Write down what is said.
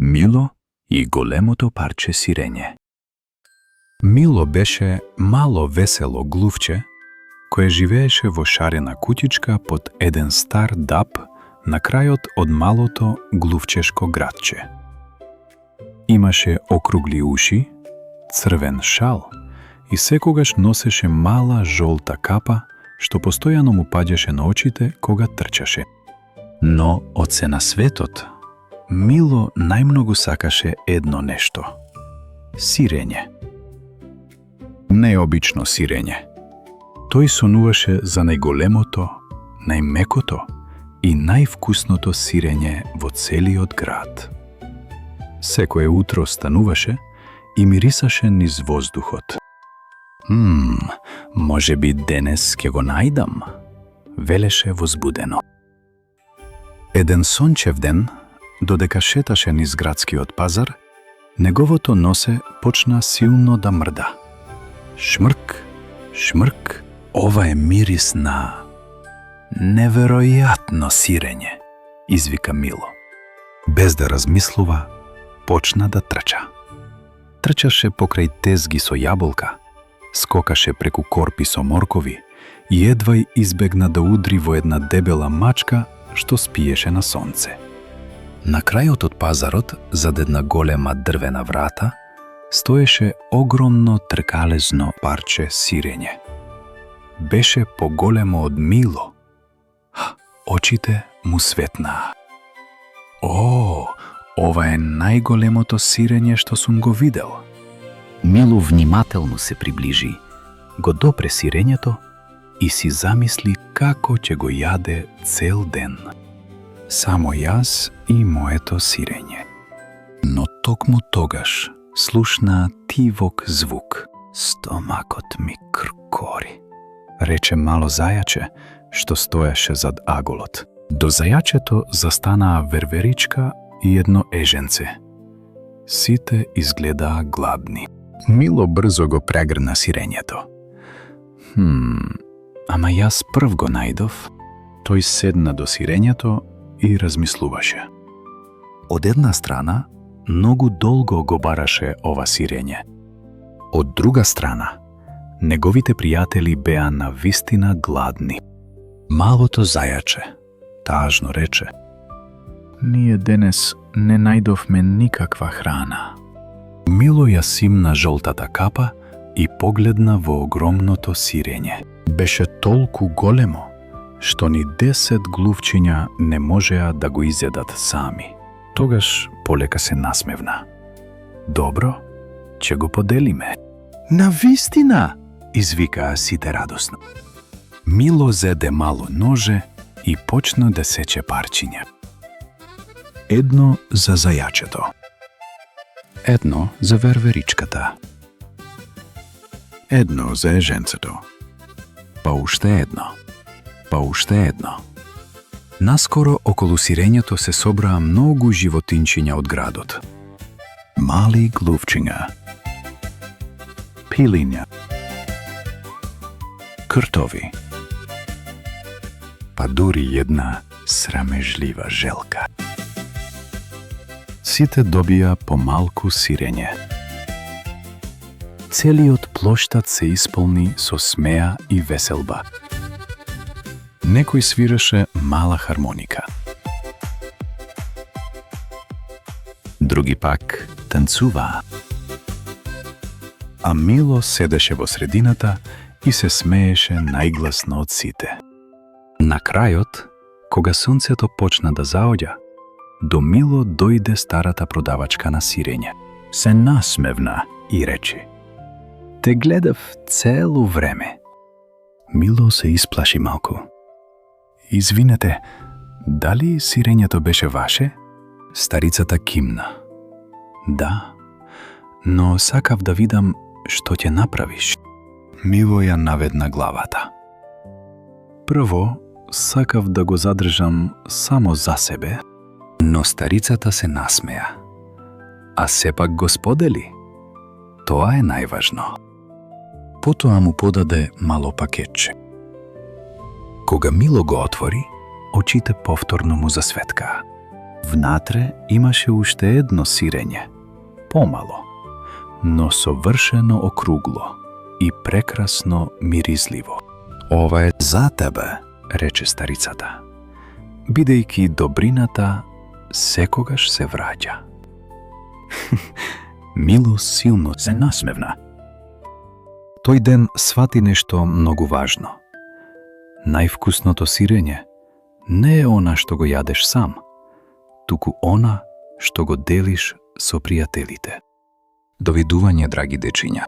Мило и големото парче сирење. Мило беше мало весело глувче кое живееше во шарена куќичка под еден стар даб на крајот од малото глувчешко градче. Имаше округли уши, црвен шал и секогаш носеше мала жолта капа што постојано му паѓаше на очите кога трчаше. Но од се на светот, Мило најмногу сакаше едно нешто – сирење. Необично сирење. Тој сонуваше за најголемото, најмекото и највкусното сирење во целиот град. Секое утро стануваше и мирисаше низ воздухот. Може би денес ќе го најдам, велеше возбудено. Еден сончев ден, додека шеташе низ градскиот пазар, неговото носе почна силно да мрда. Шмрк, шмрк, ова е мирис на неверојатно сирење, извика Мило. Без да размислува, почна да трча. Трчаше покрај тезги со јаболка, скокаше преку корпи со моркови и едвај избегна да удри во една дебела мачка што спиеше на сонце. На крајот од пазарот, зад една голема дрвена врата, стоеше огромно тркалезно парче сирење. Беше поголемо од Мило. Очите му светнаа. О, ова е најголемото сирење што сум го видел. Мило внимателно се приближи, го допре сирењето и си замисли како ќе го јаде цел ден. Само јас и моето сирење. Но токму тогаш слушна тивок звук. Стомакот ми кркори, рече мало зајаче што стоеше зад аголот. До зајачето застанаа верверичка и едно еженце. Сите изгледаа гладни. Мило брзо го прегрна сирењето. Ама јас прв го најдов. Тој седна до сирењето и размислуваше. Од една страна, многу долго го бараше ова сирење. Од друга страна, неговите пријатели беа навистина гладни. Малото зајаче тажно рече: ние денес не најдовме никаква храна. Мило ја симна жолтата капа и погледна во огромното сирење. Беше толку големо, што ни 10 глувчиња не можеа да го изедат сами. Тогаш полека се насмевна. Добро, ќе го поделиме. Навистина, извикаа сите радосно. Мило зеде мало ноже и почна да сече парчиња. Едно за зајачето, едно за верверичката, едно за еженцето, па уште едно, па уште едно. Наскоро околу сирењето се собраа многу животинчиња од градот. Мали глувчиња, пилиња, кртови, па дури една срамежлива желка. Сите добија по малку сирење. Целиот плоштад се исполни со смеа и веселба. Некој свираше мала хармоника. Други пак танцуваа. А Мило седеше во средината и се смееше најгласно од сите. На крајот, кога сонцето почна да заоѓа, до Мило дојде старата продавачка на сирење. Се насмевна и рече: те гледав цело време. Мило се исплаши малку. Извинете, дали сирењето беше ваше? Старицата кимна. Да, но сакав да видам што ќе направиш. Мило ја наведна главата. Прво, сакав да го задржам само за себе, но старицата се насмеа. А сепак го сподели. Тоа е најважно. Потоа му подаде мало пакетче. Кога Мило го отвори, очите повторно му засветкаа. Внатре имаше уште едно сирење, помало, но совршено округло и прекрасно миризливо. Ова е за тебе, рече старицата, бидејќи добрината секогаш се враќа. Мило силно се насмевна. Тој ден свати нешто многу важно. Највкусното сирење не е она што го јадеш сам, туку она што го делиш со пријателите. Довидување, драги дечиња.